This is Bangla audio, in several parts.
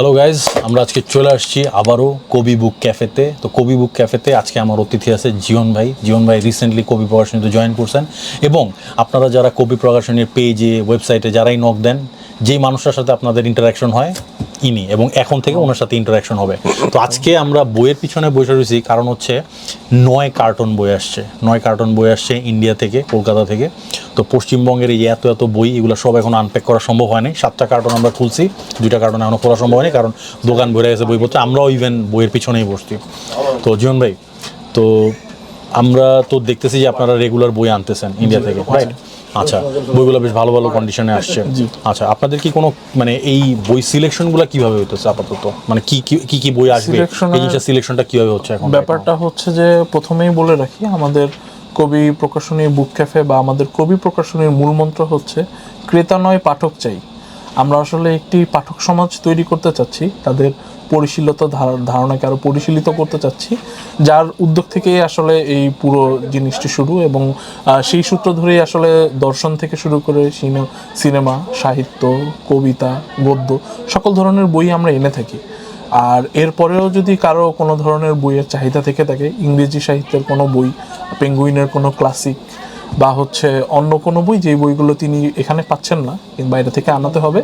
হ্যালো গাইজ, আমরা আজকে চলে আসছি আবারও কবি বুক ক্যাফেতে। তো কবি বুক ক্যাফেতে আজকে আমার অতিথি আছে জীবন ভাই। জীবন ভাই রিসেন্টলি কবি প্রকাশনীতে জয়েন করছেন এবং আপনারা যারা কবি প্রকাশনীর পেজে ওয়েবসাইটে যারাই নক দেন, যেই মানুষটার সাথে আপনাদের ইন্টারাকশন হয় ইনি, এবং এখন থেকে ওনার সাথে ইন্টারাকশন হবে। তো আজকে আমরা বইয়ের পিছনে বসে রয়েছি, কারণ হচ্ছে 9 কার্টন বই আসছে। 9 কার্টন বই আসছে ইন্ডিয়া থেকে, কলকাতা থেকে। তো পশ্চিমবঙ্গের এই এত এত বই, এগুলো সব এখন আনপ্যাক করা সম্ভব হয়নি। 7টা কার্টন আমরা খুলছি, 2টা কার্টন এখনও খোলা সম্ভব হয়নি, কারণ দোকান ভরে গেছে বইপত্র। আমরাও ইভেন বইয়ের পিছনেই বসছি। তো জীবন ভাই, তো আমরা তো দেখতেছি যে আপনারা রেগুলার বই আনতেছেন ইন্ডিয়া থেকে, রাইট? আচ্ছা, বইগুলো বেশ ভালো ভালো কন্ডিশনে আসছে। আচ্ছা, আপনাদের কি কোনো মানে এই বই সিলেকশনগুলো কিভাবে হইতেছে আপাতত? মানে কি কি কি বই আসবে, এই জিনিসটা সিলেকশনটা কিভাবে হচ্ছে এখন? ব্যাপারটা হচ্ছে যে প্রথমেই বলে রাখি, আমাদের কবি প্রকাশনী বুক ক্যাফে বা আমাদের কবি প্রকাশনীর মূল মন্ত্র হচ্ছে ক্রেতা নয় পাঠক চাই। আমরা আসলে একটি পাঠক সমাজ তৈরি করতে চাচ্ছি, তাদের পরিশীলিত ধারণাকে আরও পরিশীলিত করতে চাচ্ছি, যার উদ্যোগ থেকেই আসলে এই পুরো জিনিসটি শুরু। এবং সেই সূত্র ধরেই আসলে দর্শন থেকে শুরু করে সিনেমা, সাহিত্য, কবিতা, গদ্য সকল ধরনের বই আমরা এনে থাকি। আর এরপরেও যদি কারো কোনো ধরনের বইয়ের চাহিদা থেকে থাকে, ইংরেজি সাহিত্যের কোনো বই, পেঙ্গুইনের কোনো ক্লাসিক বা হচ্ছে অন্য কোনো বই, যেই বইগুলো তিনি এখানে পাচ্ছেন না কিংবা বাইরে থেকে আনাতে হবে,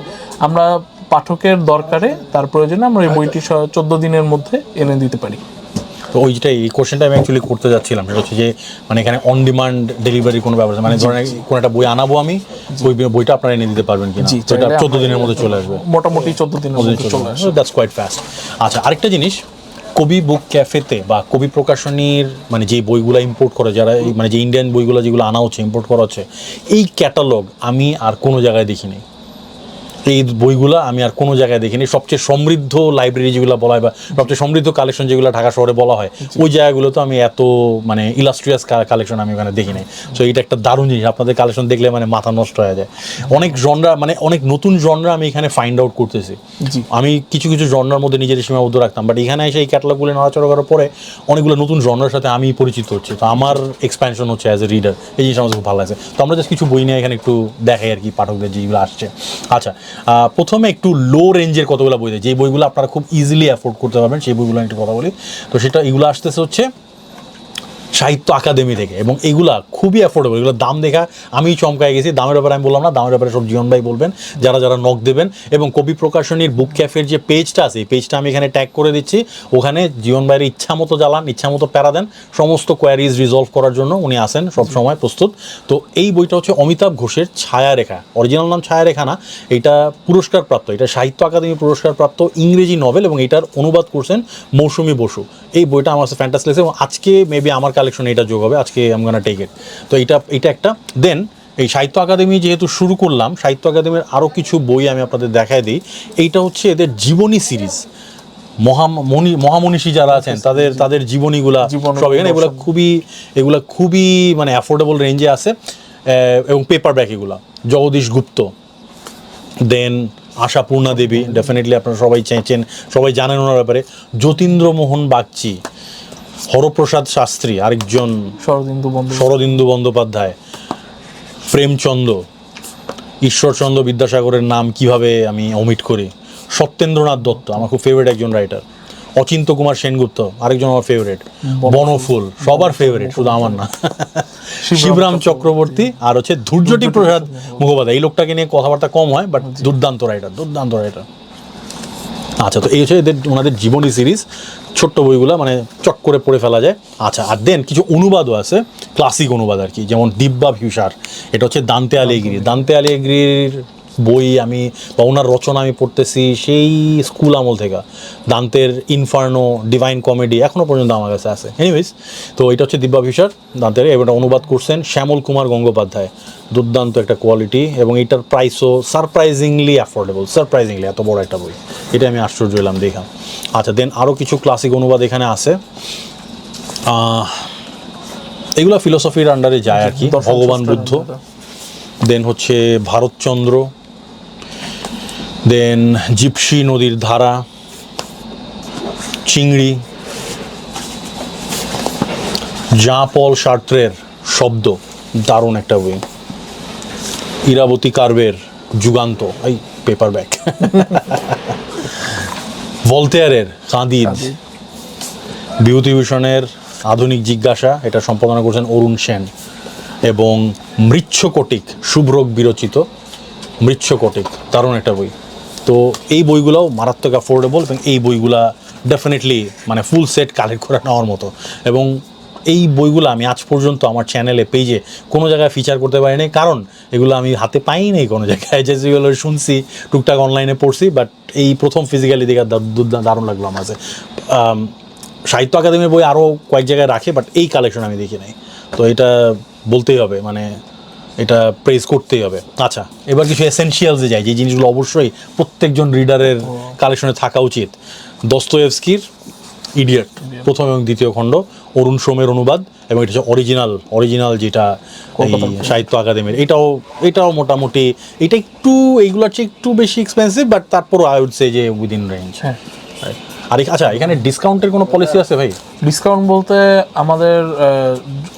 আমরা পাঠকের দরকারে তার প্রয়োজনে আমরা এই বইটি 14 দিনের মধ্যে এনে দিতে পারি। তো ওইটাই, এই কোশ্চেনটা আমি অ্যাকচুয়ালি করতে যাচ্ছিলাম। সেটা হচ্ছে যে মানে এখানে অন ডিমান্ড ডেলিভারি কোনো ব্যবস্থা, মানে ধরেন কোনো একটা বই আনাবো আমি, ওই বইটা আপনারা এনে দিতে পারবেন কিনা? সেটা 14 দিনের মধ্যে চলে আসবে, মোটামুটি 14 দিনের মধ্যে চলে আসবে। That's quite fast. আচ্ছা, আরেকটা জিনিস, কবি বুক ক্যাফেতে বা কবি প্রকাশনীর মানে যে বইগুলো ইম্পোর্ট করে, যারা মানে যে ইন্ডিয়ান বইগুলো যেগুলো আনা হচ্ছে, ইম্পোর্ট করা হচ্ছে, এই ক্যাটালগ আমি আর কোনো জায়গায় দেখিনি। এই বইগুলো আমি আর কোনো জায়গায় দেখিনি। সবচেয়ে সমৃদ্ধ লাইব্রেরি যেগুলো বলা হয় বা সবচেয়ে সমৃদ্ধ কালেকশন যেগুলো ঢাকা শহরে বলা হয়, ওই জায়গাগুলো তো আমি এত মানে ইলাস্ট্রিয়াস কালেকশন আমি ওখানে দেখিনি। সো এটা একটা দারুণ জিনিস, আপনাদের কালেকশন দেখলে মানে মাথা নষ্ট হয়ে যায়। অনেক জনরা, মানে অনেক নতুন জনরা আমি এখানে ফাইন্ড আউট করতেছি। আমি কিছু কিছু জনরার মধ্যে নিজের সীমাবদ্ধ রাখতাম, বাট এখানে এসে এই ক্যাটালগুলো নড়াচড়া করার পরে অনেকগুলো নতুন জনরার সাথে আমি পরিচিত হচ্ছি। তো আমার এক্সপ্যানশন হচ্ছে অ্যাজ এ রিডার, এই জিনিসটা আমার খুব ভালো লাগছে। তো আমরা জাস্ট কিছু বই নিয়ে এখানে একটু দেখাই আর কি, পাঠকদের যেগুলো আসছে। আচ্ছা, প্রথমে একটু লো রেঞ্জের কতগুলো বই দেয়, যে বইগুলো আপনারা খুব ইজিলি অ্যাফোর্ড করতে পারবেন, সেই বইগুলো একটু কথা বলি। তো সেটা এগুলো আসতেছে হচ্ছে সাহিত্য আকাদেমি থেকে, এবং এগুলা খুবই অ্যাফোর্ডেবল। এগুলোর দাম দেখা আমি চমকায় গেছি। দামের ব্যাপারে আমি বললাম না, দামের ব্যাপারে সব জীবন ভাই বলবেন, যারা যারা নক দেবেন। এবং কবি প্রকাশনীর বুক ক্যাফের যে পেজটা আছে, এই পেজটা আমি এখানে ট্যাগ করে দিচ্ছি। ওখানে জীবন ভাইয়ের ইচ্ছা মতো জ্বালান, ইচ্ছা মতো প্যারা দেন, সমস্ত কোয়ারিজ রিজলভ করার জন্য উনি আসেন সব সময় প্রস্তুত। তো এই বইটা হচ্ছে অমিতাভ ঘোষের ছায়ারেখা, অরিজিনাল নাম ছায়ারেখা না, এটা পুরস্কারপ্রাপ্ত, এটা সাহিত্য আকাদেমি পুরস্কারপ্রাপ্ত ইংরেজি নভেল, এবং এটার অনুবাদ করছেন মৌসুমী বসু। এই বইটা আমার কাছে ফ্যান্টাস্টিক লাগছে, এবং আজকে মেবি আমার কালেকশনে এটা যোগ হবে, আজকে I am gonna take it. তো এটা একটা। দেন এই সাহিত্য আকাদেমি যেহেতু শুরু করলাম, সাহিত্য আকাদেমির আরও কিছু বই আমি আপনাদের দেখায় দিই। এইটা হচ্ছে এদের জীবনী সিরিজ। মহামনীষী যারা আছেন তাদের জীবনীগুলা সব এখানে। এগুলা খুবই মানে অ্যাফোর্ডেবল রেঞ্জে আছে, এবং পেপার ব্যাক এগুলা। জগদীশ গুপ্ত, দেন আশাপূর্ণা দেবী, ডেফিনেটলি আপনারা সবাই জানেন ওনার ব্যাপারে। যতীন্দ্রমোহন বাগচি, হরপ্রসাদ শাস্ত্রী, আরেকজন শরদিন্দু বন্দ্যোপাধ্যায়, প্রেমচন্দ, ঈশ্বরচন্দ্র বিদ্যাসাগরের নাম কিভাবে আমি অমিট করি, সত্যেন্দ্রনাথ দত্ত আমার খুব ফেভারিট একজন রাইটার, অচিন্ত কুমার সেনগুপ্ত আরেকজন আমার ফেভারিট, বনফুল সবার ফেভারিট, শুধু আমার না, শিবরাম চক্রবর্তী, আর হচ্ছে ধৈর্যটি প্রসাদ মুখোপাধ্যায়। এই লোকটাকে নিয়ে কথাবার্তা কম হয়, বাট দুর্দান্ত রাইটার। আচ্ছা, তো এই হচ্ছে ওনাদের জীবনী সিরিজ, ছোট্ট বইগুলো মানে চট করে পড়ে ফেলা যায়। আচ্ছা, আর দেন কিছু অনুবাদও আছে, ক্লাসিক অনুবাদ আর কি, যেমন দিব্যাভিসার, এটা হচ্ছে দান্তে আলিগ্রির বই। আমি বা ওনার রচনা আমি পড়তেছি সেই স্কুল আমল থেকে। দান্তের ইনফার্নো, ডিভাইন কমেডি এখনও পর্যন্ত আমার কাছে আছে। এনিওয়েজ, তো এটা হচ্ছে দিব্যাভিসার দান্তের, এটা অনুবাদ করছেন শ্যামল কুমার গঙ্গোপাধ্যায়। দুর্দান্ত একটা কোয়ালিটি, এবং এটার প্রাইসও সারপ্রাইজিংলি অ্যাফোর্ডেবল, এত বড় একটা বই, এটা আমি আশ্চর্য হলাম দেখা। আচ্ছা, দেন আরও কিছু ক্লাসিক অনুবাদ এখানে আছে। এগুলো ফিলোসফির আন্ডারে যায় আর কি। ভগবান বুদ্ধ, দেন হচ্ছে ভারতচন্দ্র, দেন জিপসি নদীর ধারা, চিংড়ি, জাঁ পল সার্ত্রের শব্দ, দারুণ একটা বই, ইরাবতী কার্বের যুগান্ত, এই পেপার ব্যাক। ভলতেয়ারের কাঁদিদ, বিভূতিভূষণের আধুনিক জিজ্ঞাসা, এটা সম্পাদনা করছেন অরুণ সেন, এবং মৃচ্ছকটিক, শুভ্রক বিরচিত মৃচ্ছকটিক, দারুণ একটা বই। তো এই বইগুলোও মারাত্মক অ্যাফোর্ডেবল, এবং এই বইগুলা ডেফিনেটলি মানে ফুল সেট কালেক্ট করে নেওয়ার মতো। এবং এই বইগুলো আমি আজ পর্যন্ত আমার চ্যানেলে পেজে কোনো জায়গায় ফিচার করতে পারিনি, কারণ এগুলো আমি হাতে পাইই নাই কোনো জায়গায়, যেগুলো শুনছি টুকটাক অনলাইনে পড়ছি, বাট এই প্রথম ফিজিক্যালি দেখে দারুণ লাগলো আমার কাছে। সাহিত্য একাডেমির বই আরও কয়েক জায়গায় রাখে, বাট এই কালেকশন আমি দেখি নাই, তো এটা বলতেই হবে, মানে এটা প্রেজ করতেই হবে। আচ্ছা, এবার কিছু এসেনশিয়ালসে যাই, যে জিনিসগুলো অবশ্যই প্রত্যেকজন রিডারের কালেকশনে থাকা উচিত। দস্তয়েভস্কির ইডিয়ট প্রথম এবং দ্বিতীয় খণ্ড, অরুণ সোমের অনুবাদ, এবং এটা হচ্ছে অরিজিনাল যেটা এই সাহিত্য একাডেমির। এটাও মোটামুটি, এটা একটু এইগুলোর চেয়ে একটু বেশি এক্সপেন্সিভ, বাট তারপরও আই উড সে যে উইদিন রেঞ্জ। আর আচ্ছা, এখানে ডিসকাউন্টের কোনো পলিসি আছে ভাই? ডিসকাউন্ট বলতে আমাদের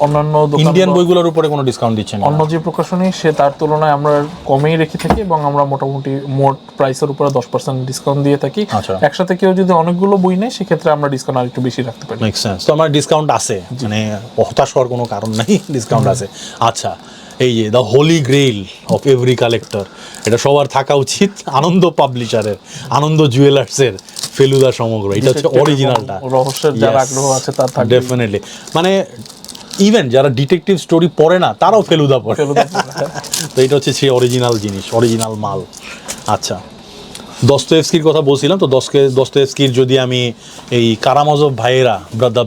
অন্যান্য ইন্ডিয়ান বইগুলোর উপরে কোনো ডিসকাউন্ট দিচ্ছেন? অন্য যে প্রকাশনী সে তার তুলনায় আমরা কমেই রেখে থাকি, এবং আমরা মোটামুটি মোট প্রাইসের উপরে 10% ডিসকাউন্ট দিয়ে থাকি। একসাথে কেউ যদি অনেকগুলো বই নেয় সেক্ষেত্রে আমরা ডিসকাউন্ট আর একটু বেশি রাখতে পারি। Make sense. তো আমার ডিসকাউন্ট আছে, মানে হতাশ হওয়ার কোনো কারণ নাই, ডিসকাউন্ট আছে। আচ্ছা, এই যে the Holi Grail of every collector, এটা সবার থাকা উচিত, আনন্দ পাবলিশারের, আনন্দ জুয়েলার্সের ফেলুদা সমগ্র। এটা হচ্ছে অরিজিনালটা, রহস্যের যার আগ্রহ আছে তার থাকবে ডেফিনেটলি। মানে ইভেন যারা ডিটেকটিভ স্টোরি পড়ে না তারাও ফেলুদা পড়ে, তো এটা হচ্ছে সেই অরিজিনাল জিনিস, অরিজিনাল মাল। আচ্ছা, দস্তয়েভস্কির কথা বলছিলাম, তো দস্তয়েভস্কির যদি আমি এই কারামাজভ ভাইয়েরা,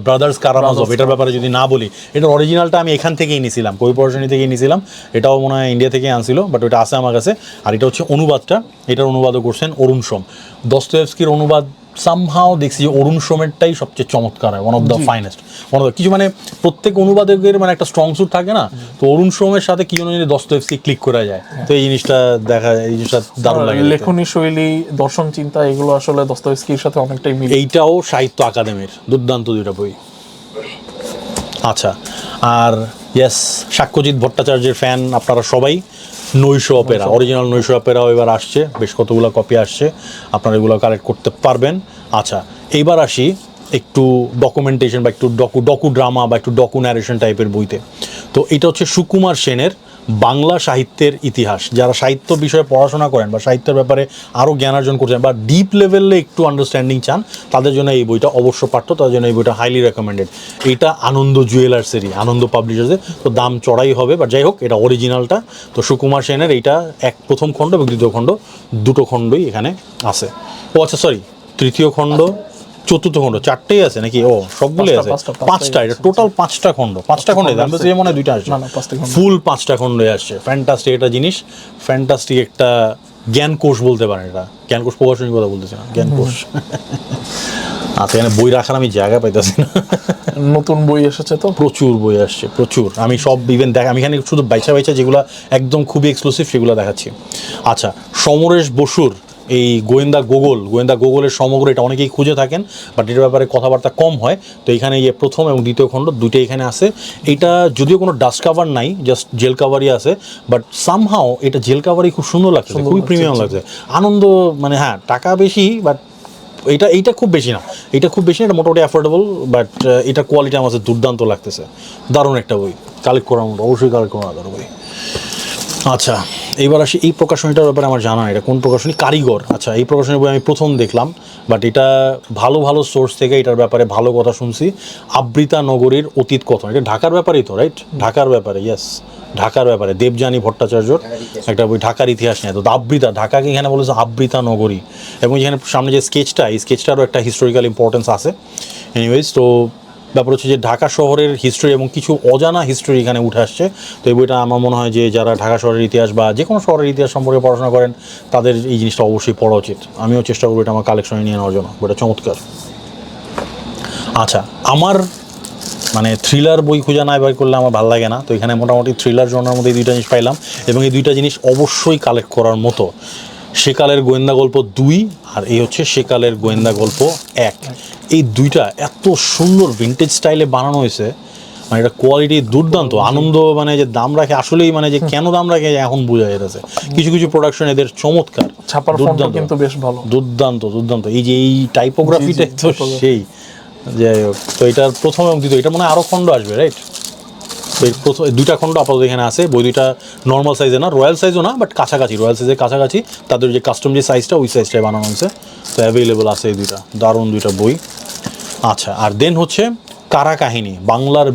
ব্রাদার্স কারামাজভ, এটার ব্যাপারে যদি না বলি, এটার অরিজিনালটা আমি এখান থেকেই নিয়েছিলাম, কবি প্রকাশনী থেকেই নিয়েছিলাম। এটাও মনে হয় ইন্ডিয়া থেকেই আনছিল, বাট ওটা আছে আমার কাছে। আর এটা হচ্ছে অনুবাদটা, এটার অনুবাদও করছেন অরুণ সোম। দস্তয়েভস্কির অনুবাদ সামহাও দেখছি যে অরুণ সোমেরটাই সবচেয়ে চমৎকার হয়, ওয়ান অফ দ্য ফাইনেস্ট, কিছু মানে প্রত্যেক অনুবাদকের মানে একটা স্ট্রং সুট থাকে না, তো অরুণ সোমের সাথে কি জন্য দস্তয়েভস্কি ক্লিক করা যায়, তো এই জিনিসটা দেখা, এই জিনিসটা দারুণ লাগে। লেখনী শৈলী, দর্শন চিন্তা, এগুলো আসলে দস্তয়েভস্কির সাথে অনেকটাই মিলে। এইটাও সাহিত্য একাডেমির দুর্দান্ত দুইটা বই। আচ্ছা, আর ইয়েস, সাক্ষ্যজিৎ ভট্টাচার্যের ফ্যান আপনারা সবাই। নৈশ অপেরা, অরিজিনাল নৈশ অপেরাও এবার আসছে, বেশ কতগুলো কপি আসছে, আপনারা এগুলো কালেক্ট করতে পারবেন। আচ্ছা, এইবার আসি একটু ডকুমেন্টেশন বা একটু ডকু ড্রামা বা একটু ডকু ন্যারেশন টাইপের বইতে। তো এটা হচ্ছে সুকুমার সেনের বাংলা সাহিত্যের ইতিহাস। যারা সাহিত্য বিষয়ে পড়াশোনা করেন বা সাহিত্যের ব্যাপারে আরও জ্ঞান অর্জন করছেন বা ডিপ লেভেলে একটু আন্ডারস্ট্যান্ডিং চান, তাদের জন্য এই বইটা অবশ্য পাঠ্য, তাদের জন্য এই বইটা হাইলি রেকমেন্ডেড। এটা আনন্দ জুয়েলার্সেরই, আনন্দ পাবলিশার্সের, তো দাম চড়াই হবে, বাট যাই হোক, এটা অরিজিনালটা। তো সুকুমার সেনের এইটা প্রথম খণ্ড এবং দ্বিতীয় খণ্ড, দুটো খণ্ডই এখানে আছে। ও আচ্ছা, সরি, তৃতীয় খণ্ড, চতুর্থ খণ্ড, চারটেই আছে নাকি? ও, সবগুলোই আছে, পাঁচটা। এটা টোটাল পাঁচটা খণ্ড দাম বলছে, মনে হয় দুইটা আসছে, ফুল পাঁচটা খণ্ডই আসছে। ফ্যান্টাস্টিক একটা জিনিস, ফ্যান্টাস্টিক একটা জ্ঞান কোষ বলতে পারেন। এটা জ্ঞান কোষ প্রকাশনীর কথা বলতেছি না, জ্ঞান কোষ। আচ্ছা, এখানে বই রাখার আমি জায়গা পাইতেছি না, নতুন বই এসেছে তো প্রচুর বই আসছে, প্রচুর। আমি সব ইভেন আমি এখানে শুধু বাইচা যেগুলো একদম খুবই এক্সক্লুসিভ সেগুলো দেখাচ্ছি। আচ্ছা, সমরেশ বসুর এই গোয়েন্দা গোগলের সমগ্র, এটা অনেকেই খুঁজে থাকেন, বাট এটার ব্যাপারে কথাবার্তা কম হয়। তো এখানে এই প্রথম এবং দ্বিতীয় খণ্ড দুইটাই এখানে আছে। এটা যদিও কোনো ডাস্ট কাভার নাই, জাস্ট জেল কাভারই আছে, বাট সামহাও এটা জেল কাভারই খুব সুন্দর লাগছে, খুবই প্রিমিয়াম লাগছে। আনন্দ, মানে হ্যাঁ, টাকা বেশি, বাট এইটা খুব বেশি না, এটা মোটামুটি অ্যাফোর্ডেবল, বাট এটার কোয়ালিটি আমার কাছে দুর্দান্ত লাগতেছে। দারুণ একটা বই, কালেক্ট করার মতো, অবশ্যই কালেক্ট করা দারুণ বই। আচ্ছা, এইবার আসি এই প্রকাশনীটার ব্যাপারে আমার জানা, এটা কোন প্রকাশনী, কারিগর। আচ্ছা, এই প্রকাশনীর বই আমি প্রথম দেখলাম, বাট এটা ভালো সোর্স থেকে এটার ব্যাপারে ভালো কথা শুনছি। আবৃতা নগরীর অতীত কথন, এটা ঢাকার ব্যাপারেই তো, রাইট? ঢাকার ব্যাপারে, ইয়েস, ঢাকার ব্যাপারে দেবযানী ভট্টাচার্যর একটা বই, ঢাকার ইতিহাস নিয়ে। তো আবৃতা, ঢাকাকে এখানে বলেছে আবৃতা নগরী, এবং এখানে সামনে যে স্কেচটা, এই স্কেচটারও একটা হিস্টোরিক্যাল ইম্পর্টেন্স আছে। এনিওয়েজ, তো ব্যাপার হচ্ছে যে ঢাকা শহরের হিস্ট্রি এবং কিছু অজানা হিস্ট্রি এখানে উঠে আসছে। তো এই বইটা আমার মনে হয় যে যারা ঢাকা শহরের ইতিহাস বা যে কোনো শহরের ইতিহাস সম্পর্কে পড়াশোনা করেন, তাদের এই জিনিসটা অবশ্যই পড়া উচিত। আমিও চেষ্টা করবো এটা আমার কালেকশনে নিয়ে নেওয়ার জন্য, বইটা চমৎকার। আচ্ছা, আমার মানে থ্রিলার বই খুঁজে না বের করলে আমার ভালো লাগে না, তো এখানে মোটামুটি থ্রিলার জনের মধ্যে এই দুইটা জিনিস পাইলাম, এবং এই দুইটা জিনিস অবশ্যই কালেক্ট করার মতো। সেকালের গোয়েন্দা গল্প 2 আর এই হচ্ছে সেকালের গোয়েন্দা গল্প 1। এই দুইটা এত সুন্দর ভিন্টেজ স্টাইলে বানানো হয়েছে, মানে এটা কোয়ালিটি দুর্দান্ত। আনন্দ মানে যে দাম রাখে, আসলেই মানে যে কেন দাম রাখে এখন বোঝা যাচ্ছে। কিছু প্রোডাকশন এদের চমৎকার, ছাপার ফন্টও কিন্তু বেশ ভালো। দুর্দান্ত এই যে এই টাইপোগ্রাফিটা তো সেই যাই হোক। তো এটার প্রথম এবং দ্বিতীয় এটা মনে হয় আরও খণ্ড আসবে, রাইট? তো এই প্রথম দুইটা খণ্ড আপাতত এখানে আছে। বই দুইটা নর্মাল সাইজে না, রয়্যাল সাইজও না, বাট কাছাকাছি, রয়্যাল সাইজের কাছাকাছি। তাদের যে কাস্টম যে সাইজটা ওই সাইজটাই বানানো হয়েছে। তো অ্যাভেলেবল আছে এই দুইটা, দারুণ দুইটা বই। আচ্ছা, আর দেন হচ্ছে কারা কাহিনী। বাংলার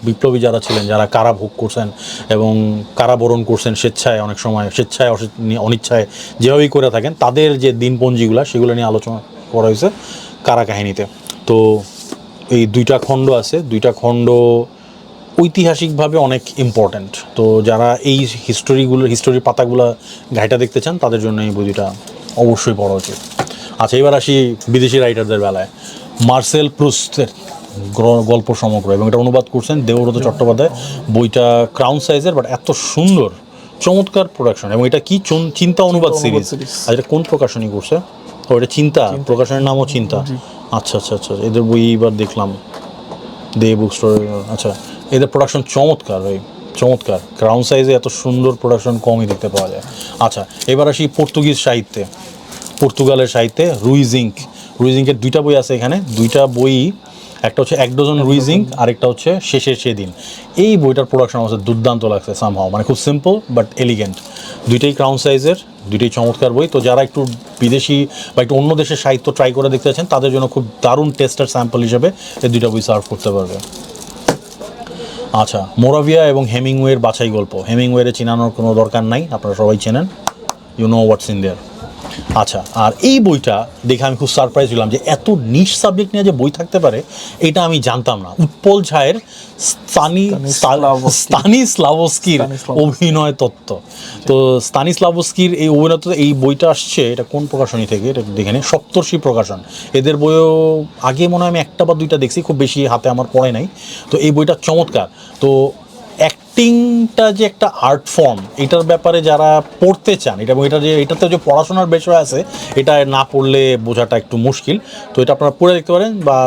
বিপ্লবী যারা ছিলেন, যারা কারা ভোগ করছেন এবং কারাবরণ করছেন স্বেচ্ছায়, অনেক সময় স্বেচ্ছায় অনিচ্ছায় যেভাবেই করে থাকেন, তাদের যে দিনপঞ্জিগুলো সেগুলো নিয়ে আলোচনা করা হয়েছে কারা কাহিনীতে। তো এই দুইটা খণ্ড আছে, দুইটা খণ্ড ঐতিহাসিকভাবে অনেক ইম্পর্ট্যান্ট। তো যারা এই হিস্টোরির পাতাগুলো ঘাইটা দেখতে চান তাদের জন্য এই বইটা অবশ্যই পড়া উচিত। আচ্ছা, এবার আসি বিদেশি রাইটারদের বেলায়। মার্সেল প্রুস্টের গল্প সমগ্র, এবং এটা অনুবাদ করছেন দেবব্রত চট্টোপাধ্যায়। বইটা ক্রাউন সাইজের, বাট এত সুন্দর, চমৎকার প্রোডাকশন। এবং এটা কি চিন্তা অনুবাদ সিরিজ। আর এটা কোন প্রকাশনী করছে? ও, এটা চিন্তা প্রকাশনের নামও চিন্তা। আচ্ছা, এদের বই এবার দেখলাম, দে বুক স্টোর। আচ্ছা, এদের প্রোডাকশন চমৎকার ভাই, চমৎকার। ক্রাউন সাইজে এত সুন্দর প্রোডাকশন কমই দেখতে পাওয়া যায়। আচ্ছা, এবার আসি পর্তুগিজ সাহিত্যে, পর্তুগালের সাহিত্যে রুইজিংকের দুইটা বই আছে এখানে। দুইটা বই, একটা হচ্ছে এক ডজন রুইজিং, আরেকটা হচ্ছে শেষের সেদিন। এই বইটার প্রোডাকশন আমার দুর্দান্ত লাগছে সামহাও, মানে খুব সিম্পল বাট এলিগেন্ট। দুইটাই ক্রাউন সাইজের, দুইটাই চমৎকার বই। তো যারা একটু বিদেশি বা একটু অন্য দেশের সাহিত্য ট্রাই করে দেখতে চাচ্ছেন তাদের জন্য খুব দারুণ টেস্টার স্যাম্পল হিসেবে এই দুইটা বই সার্ভ করতে পারবে। আচ্ছা, মোরাভিয়া এবং হেমিংওয়ের বাছাই গল্প। হেমিংওয়ের চেনানোর কোনো দরকার নাই, আপনারা সবাই চেনেন, you know what's in there. আচ্ছা, আর এই বইটা দেখে আমি খুব সারপ্রাইজ হলাম যে এত নিশ সাবজেক্ট নিয়ে যে বই থাকতে পারে, এটা আমি জানতাম না। উৎপল ঝায়ের স্তানিস্লাভস্কির অভিনয় তত্ত্ব। তো স্তানিস্লাভস্কির এই অভিনয় তত্ত্ব, এই বইটা আসছে, এটা কোন প্রকাশনী থেকে এটা দেখে নিন, সপ্তর্ষি প্রকাশন। এদের বইও আগে মনে হয় আমি একটা বা দুইটা দেখছি, খুব বেশি হাতে আমার পড়ে নাই। তো এই বইটা চমৎকার। তো অ্যাক্টিংটা যে একটা আর্ট ফর্ম, এটার ব্যাপারে যারা পড়তে চান, এটাতে যে পড়াশোনার বিষয় আছে, এটা না পড়লে বোঝাটা একটু মুশকিল। তো এটা আপনারা পড়ে দেখতে পারেন, বা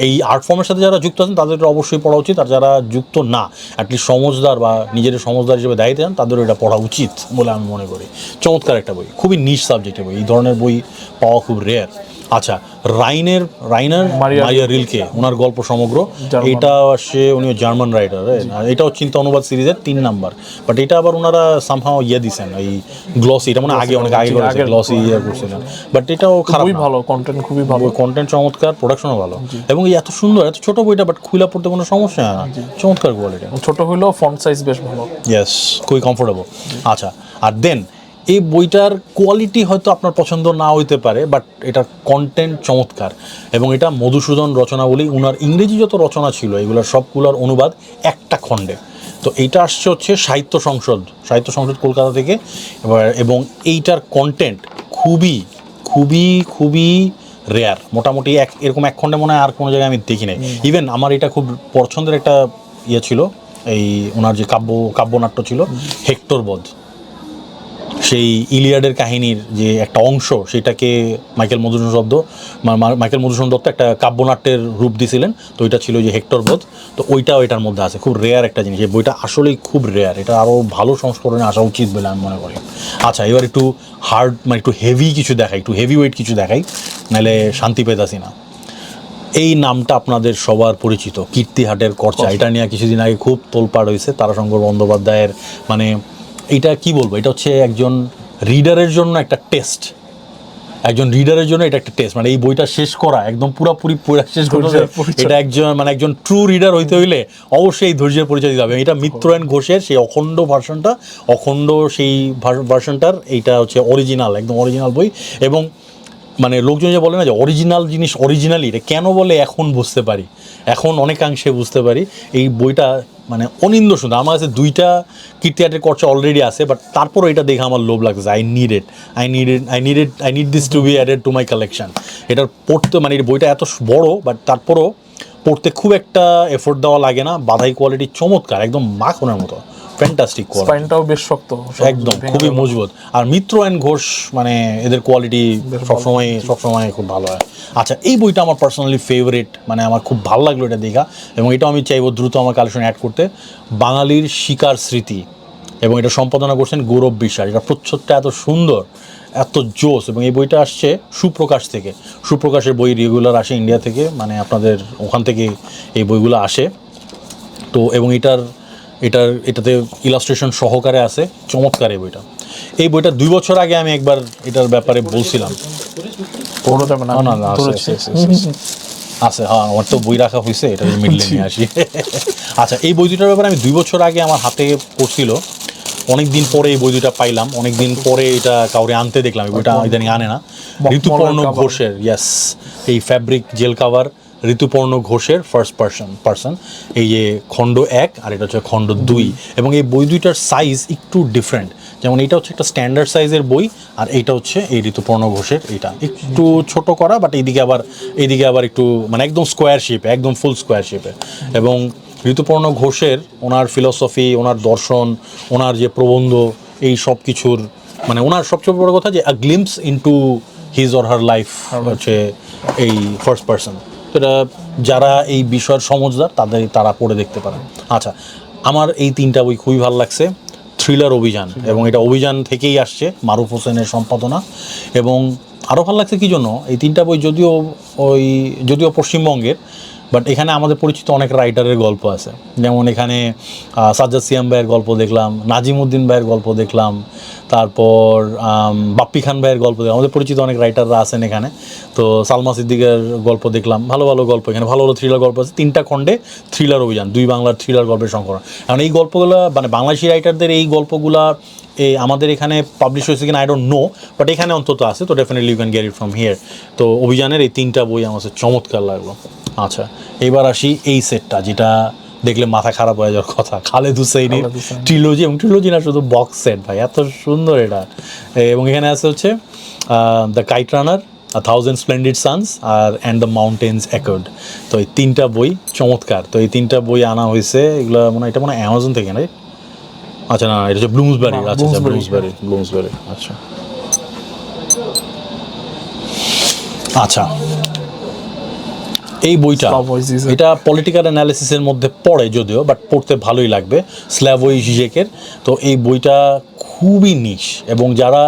এই আর্ট ফর্মের সাথে যারা যুক্ত আছেন তাদের অবশ্যই পড়া উচিত। আর যারা যুক্ত না, অ্যাটলিস্ট সমজদার বা নিজের সমজদার হিসেবে দায়িত্ব চান, তাদেরও এটা পড়া উচিত বলে আমি মনে করি। চমৎকার একটা বই, খুবই নিশ সাবজেক্টের বই, এই ধরনের বই পাওয়া খুব রেয়ার। আচ্ছা, রাইনার মারিয়া রিলকে, ওনার গল্প সমগ্র, এটা আসে, উনিও জার্মান রাইটার। এটাও চিন্তা অনুবাদ সিরিজের 3 নাম্বার। বাট এটা আবার ওনারা সামহাও দিছেন, এই গ্লসি, এটা মানে অনেক আগে করেছে, গ্লসি করছিলেন। বাট এটাও খারাপ, ভালো কন্টেন্ট, খুবই ভালো কন্টেন্ট, চমৎকার, প্রোডাকশনও ভালো। এবং এত সুন্দর, এত ছোট বইটা, বাট খুলে পড়তে কোনো সমস্যা হয় না, চমৎকার কোয়ালিটি। ছোট হইলেও ফন্ট সাইজ বেশ ভালো, ইয়েস, খুবই কমফোর্টেবল। আচ্ছা, আর দেন এই বইটার কোয়ালিটি হয়তো আপনার পছন্দ না হইতে পারে, বাট এটার কন্টেন্ট চমৎকার। এবং এটা মধুসূদন রচনাবলী, উনার ইংরেজি যত রচনা ছিল এগুলোর সবগুলোর অনুবাদ একটা খণ্ডে। তো এইটা আসছে হচ্ছে সাহিত্য সংসদ কলকাতা থেকে। এবং এইটার কন্টেন্ট খুবই খুবই খুবই রেয়ার। মোটামুটি এরকম এক খণ্ডে মনে হয় আর কোনো জায়গায় আমি দেখি নাই। ইভেন আমার এটা খুব পছন্দের একটা ছিল, এই ওনার যে কাব্যনাট্য ছিল হেক্টর বধ, সেই ইলিয়াডের কাহিনীর যে একটা অংশ, সেটাকে মাইকেল মধুসূদন দত্ত একটা কাব্যনাট্যের রূপ দিয়েছিলেন। তো ওইটা ছিল যে হেক্টর বধ। তো ওইটাও এটার মধ্যে আছে, খুব রেয়ার একটা জিনিস। এই বইটা আসলেই খুব রেয়ার, এটা আরও ভালো সংস্করণে আসা উচিত বলে আমি মনে করি। আচ্ছা, এবার একটু হার্ড, মানে একটু হেভি কিছু দেখাই, একটু হেভি ওয়েট কিছু দেখাই, নাহলে শান্তি পেতাছি না। এই নামটা আপনাদের সবার পরিচিত, কীর্তিহাটের কর্চা। এটা নিয়ে কিছুদিন আগে খুব তোলপাড় হয়েছে, তারাশঙ্কর বন্দ্যোপাধ্যায়ের, মানে এটা কি বলবো, এটা হচ্ছে একজন রিডারের জন্য একটা টেস্ট, এটা একটা টেস্ট। মানে এই বইটা শেষ করা, একদম পুরোপুরি শেষ করতে, এটা একজন ট্রু রিডার হইতে হইলে অবশ্যই এই ধৈর্যের পরিচয় দিতে হবে। এটা মিত্রায়ণ ঘোষের সেই অখণ্ড ভার্সনটার এইটা হচ্ছে অরিজিনাল, একদম অরিজিনাল বই। এবং মানে লোকজন যে বলে না যে অরিজিনাল জিনিস অরিজিনালি, এটা কেন বলে এখন বুঝতে পারি, এখন অনেকাংশে বুঝতে পারি। এই বইটা মানে অনিন্দ সুন্দর। আমার কাছে 2টা কীর্তিহাটের কর্চা অলরেডি আছে, বাট তারপরও এটা দেখে আমার লোভ লাগছে। I need this to be added to my collection. এটার পড়তে, মানে এই বইটা এত বড়, বাট তারপরও পড়তে খুব একটা এফোর্ট দেওয়া লাগে না। বাধাই কোয়ালিটি চমৎকার, একদম মাখনের মতো, ফ্যান্টাস্টিক কোয়ালিটি, স্পাইনটাও বেশ শক্ত, একদম খুবই মজবুত। আর মিত্রায়ণ ঘোষ, মানে এদের কোয়ালিটি সবসময় খুব ভালো হয়। আচ্ছা, এই বইটা আমার পার্সোনালি ফেভারিট, মানে আমার খুব ভালো লাগলো এটা দেখা, এবং এটা আমি চাইবো দ্রুত আমার কালেকশন অ্যাড করতে। বাঙালির শিকার স্মৃতি, এবং এটা সম্পাদনা করছেন গৌরব বিশ্বাস। এটা প্রচ্ছদটা এত সুন্দর, এত জোস। এবং এই বইটা আসছে সুপ্রকাশ থেকে, সুপ্রকাশের বই রেগুলার আসে ইন্ডিয়া থেকে, মানে আপনাদের ওখান থেকে এই বইগুলো আসে। তো এবং এটাতে ইলাস্ট্রেশন সহকারে আছে, চমৎকার এই বইটা। এই বইটা 2 বছর আগে আমি একবার এটার ব্যাপারে বলছিলাম। পড়ে যাবে না, না না আছে, হ্যাঁ আমার তো বই রাখা হয়েছে, এটা মিডলে নিয়ে আসি। আচ্ছা, এই বই দুটার ব্যাপারে আমি 2 বছর আগে আমার হাতে পড়ছিল, অনেক দিন পরে এই বই দুটা পাইলাম, অনেক দিন পরে এটা কাউরে আনতে দেখলাম। এই বইটা ইদানিং আনে না। ঋতুপর্ণ ঘোষের, ইয়েস, এই ফ্যাব্রিক জেল কাভার, ঋতুপর্ণ ঘোষের ফার্স্ট পার্সন, এই যে খণ্ড 1 আর এটা হচ্ছে খণ্ড 2। এবং এই বই দুইটার সাইজ একটু ডিফারেন্ট, যেমন এটা হচ্ছে একটা স্ট্যান্ডার্ড সাইজের বই, আর এইটা হচ্ছে এই ঋতুপর্ণ ঘোষের, এইটা একটু ছোট করা, বাট এইদিকে আবার একটু মানে একদম স্কোয়ার শেপে, একদম ফুল স্কোয়ার শেপে। এবং ঋতুপর্ণ ঘোষের ওনার ফিলসফি, ওনার দর্শন, ওনার যে প্রবন্ধ, এই সব কিছুর মানে ওনার সবচেয়ে বড় কথা যে a glimpse into his or her life হচ্ছে এই ফার্স্ট পার্সন। তো এটা যারা এই বিষয়ের সমজদার তারা পড়ে দেখতে পারেন। আচ্ছা, আমার এই 3টা বই খুবই ভালো লাগছে। থ্রিলার অভিযান, এবং এটা অভিযান থেকেই আসছে, মারুফ হোসেনের সম্পাদনা। এবং আরও ভালো লাগছে কী জন্য, এই 3টা বই যদিও পশ্চিমবঙ্গের, বাট এখানে আমাদের পরিচিত অনেক রাইটারের গল্প আছে। যেমন এখানে সাজ্জাদ সিয়াম ভাইয়ের গল্প দেখলাম, নাজিমউদ্দিন ভাইয়ের গল্প দেখলাম, তারপর বাপ্পি খান ভাইয়ের গল্প দেখলাম। আমাদের পরিচিত অনেক রাইটাররা আছেন এখানে। তো সালমা সিদ্দিকের গল্প দেখলাম, ভালো ভালো গল্প, এখানে ভালো ভালো থ্রিলার গল্প আছে। 3টা খণ্ডে থ্রিলার অভিযান, 2 বাংলার থ্রিলার গল্পের সংকলন। কারণ এই গল্পগুলো মানে বাংলাদেশি রাইটারদের এই গল্পগুলা আমাদের এখানে পাবলিশ হয়েছে কিনা আই ডোন্ট নো, বাট এখানে অন্তত আছে। তো definitely you can get it from here. তো অভিযানের এই 3টা বই আমার কাছে চমৎকার লাগলো। আচ্ছা, এবার আসি এই সেটটা, যেটা দেখলে মাথা খারাপ হয়ে যাওয়ার কথা, খালেদ হুসাইনের ট্রিলজি। এবং ট্রিলজি না, শুধু বক্স সেট ভাই, এত সুন্দর এটা। এবং এখানে আছে হচ্ছে the Kite Runner, A Thousand Splendid Suns আর অ্যান্ড দ্য মাউন্টেন্স একর্ড। তো এই 3টা বই চমৎকার। তো এই 3টা বই আনা হয়েছে, এগুলো এটা মনে হয় অ্যামাজন থেকে, না? আচ্ছা, না, এটা হচ্ছে ব্লুমসবারি। আচ্ছা, ব্লুমসবারি। আচ্ছা আচ্ছা, এই বইটা এটা পলিটিক্যাল অ্যানালিসিসের মধ্যে পড়ে যদিও, বাট পড়তে ভালোই লাগবে, স্ল্যাভোই জিজেকের। তো এই বইটা খুবই নিশ, এবং যারা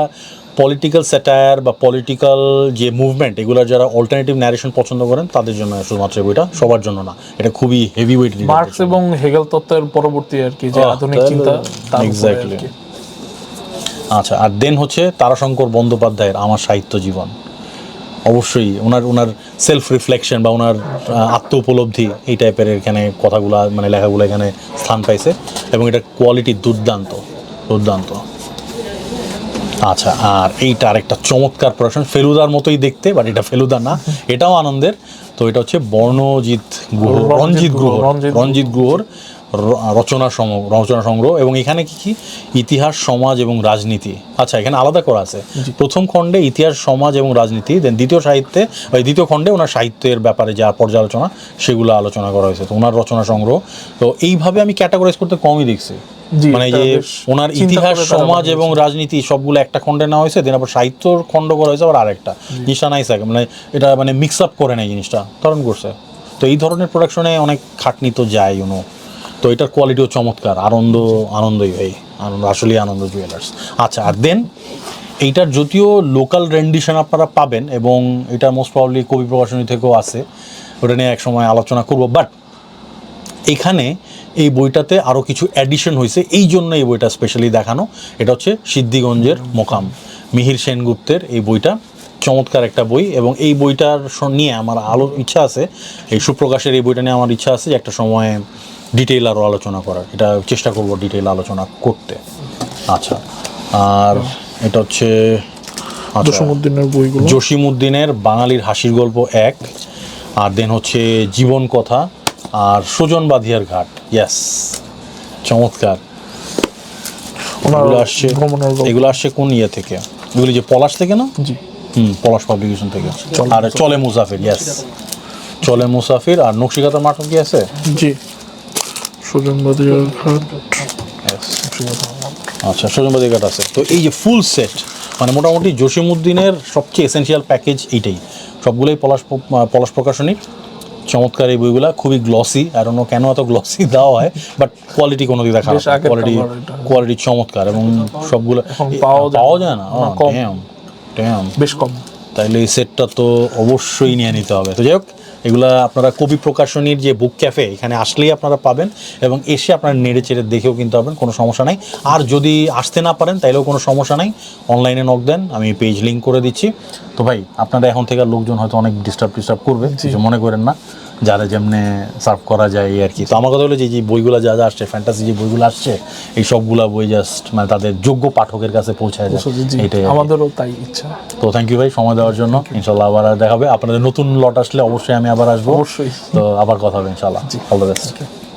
পলিটিক্যাল স্যাটায়ার বা পলিটিক্যাল যে মুভমেন্ট, এগুলোর যারা অল্টারনেটিভ ন্যারেশন পছন্দ করেন তাদের জন্য শুধুমাত্র এই বইটা, সবার জন্য না। এটা খুবই হেভি ওয়েট, মার্কস এবং হেগেল তত্ত্বের পরবর্তী আর কি, যে আধুনিক চিন্তা, এক্স্যাক্টলি। আচ্ছা, আর দেন হচ্ছে তারাশঙ্কর বন্দ্যোপাধ্যায়ের আমার সাহিত্য জীবন। অবশ্যই ওনার সেলফ রিফ্লেকশন বা ওনার আত্ম উপলব্ধি, এই টাইপের এখানে কথাগুলো মানে লেখাগুলো এখানে স্থান পাইছে, এবং এটার কোয়ালিটি দুর্দান্ত। আচ্ছা, আর এইটা আরেকটা চমৎকার প্রোডাকশন, ফেলুদার মতোই দেখতে, বাট এটা ফেলুদা না, এটাও আনন্দের। তো এটা হচ্ছে রঞ্জিত গুহর রচনা সংগ্রহ। এবং এখানে কি ইতিহাস, সমাজ এবং রাজনীতি, আচ্ছা এখানে আলাদা করা আছে। প্রথম খণ্ডে ইতিহাস, সমাজ এবং রাজনীতি, দেন দ্বিতীয় খণ্ডে ওনার সাহিত্যের ব্যাপারে যা পর্যালোচনা, সেগুলো আলোচনা করা হয়েছে। তো ওনার রচনা সংগ্রহ, তো এইভাবে আমি ক্যাটাগরাইজ করতে কমই দেখছি। মানে যে ওনার ইতিহাস, সমাজ এবং রাজনীতি সবগুলো একটা খণ্ডে নেওয়া হয়েছে, দেন আবার সাহিত্যর খণ্ড করা হয়েছে আবার আরেকটা। জিনিসটা নাইস লাগে, মানে এটা মানে মিক্স আপ করে নেয়, জিনিসটা ধারণ করছে। তো এই ধরনের প্রোডাকশনে অনেক খাটনি তো যায়, তো এটার কোয়ালিটিও চমৎকার। আনন্দই ভাই, আসলেই আনন্দ জুয়েলার্স। আচ্ছা, আর দেন এইটার যদিও লোকাল রেন্ডিশন আপনারা পাবেন, এবং এটা মোস্ট প্রবাবলি কবি প্রকাশনী থেকেও আছে, ওটা নিয়ে এক সময় আলোচনা করব। বাট এখানে এই বইটাতে আরও কিছু অ্যাডিশন হয়েছে, এই জন্য এই বইটা স্পেশালি দেখানো। এটা হচ্ছে সিদ্ধিগঞ্জের মোকাম, মিহির সেনগুপ্তের এই বইটা, চমৎকার একটা বই। এবং এই বইটার নিয়ে আমার ইচ্ছা আছে, এই সুপ্রকাশের এই বইটা নিয়ে আমার ইচ্ছা আছে যে একটা সময় ডিটেইল আরও আলোচনা করার, এটা চেষ্টা করব ডিটেইল আলোচনা করতে। আচ্ছা, আর এটা হচ্ছে জসিমউদ্দিনের বাঙালির হাসির গল্প 1, আর দেন হচ্ছে জীবন কথা, আর সুজন বাঁধিয়ার ঘাট। ইয়েস, চমৎকার। এগুলো আসছে কোন ইয়ে থেকে? এগুলি যে পলাশ থেকে, না? পলাশ পাবলিকেশন থেকে। আর চলে মুসাফির, ইয়েস, চলে মুসাফির। আর নকশিকাতার মাঠক কি আছে? জি, সুজন বাঁধিয়ার ঘাট। আচ্ছা, সুজন বাঁধিয়ার ঘাট আছে। তো এই যে ফুল সেট, মানে মোটামুটি জসিমউদ্দিনের সবচেয়ে এসেনশিয়াল প্যাকেজ এইটাই, সবগুলোই পলাশ প্রকাশনীর। চমৎকার এই বইগুলা, খুবই গ্লসি। আর অন্য কেন এত গ্লসি দেওয়া হয়, বাট কোয়ালিটি কোনো দিকে দেখা, কোয়ালিটি চমৎকার। এবং সবগুলো পাওয়া যায় না, Damn. বেশ কম। তাইলে এই সেটটা তো অবশ্যই নিয়ে নিতে হবে। তো যাই হোক, এগুলা আপনারা কবি প্রকাশনীর যে বুক ক্যাফে এখানে আসলেই আপনারা পাবেন, এবং এসে আপনারা নেড়ে চেড়ে দেখেও কিনতে পারবেন, কোনো সমস্যা নাই। আর যদি আসতে না পারেন তাইলেও কোনো সমস্যা নাই, অনলাইনে নক দেন, আমি পেজ লিঙ্ক করে দিচ্ছি। তো ভাই, আপনারা এখন থেকে আর লোকজন হয়তো অনেক ডিস্টার্ব করবে, কিছু মনে করেন না, যারা যেমনে সার্ভ করা যায় এই আর কি। তো আমার কথা হলো যে যে বইগুলো যা যা আসছে, ফ্যান্টাসি যে বইগুলো আসছে, এই সবগুলা বই জাস্ট মানে তাদের যোগ্য পাঠকের কাছে পৌঁছায় যায়, জি, এটাই আর কি। আমাদেরও তাই ইচ্ছা। তো থ্যাংক ইউ ভাই সময় দেওয়ার জন্য। ইনশাল্লাহ আবার দেখাবে, আপনাদের নতুন লট আসলে অবশ্যই আমি আবার আসবো। অবশ্যই। তো আবার কথা হবে ইনশাল্লাহ। All the best.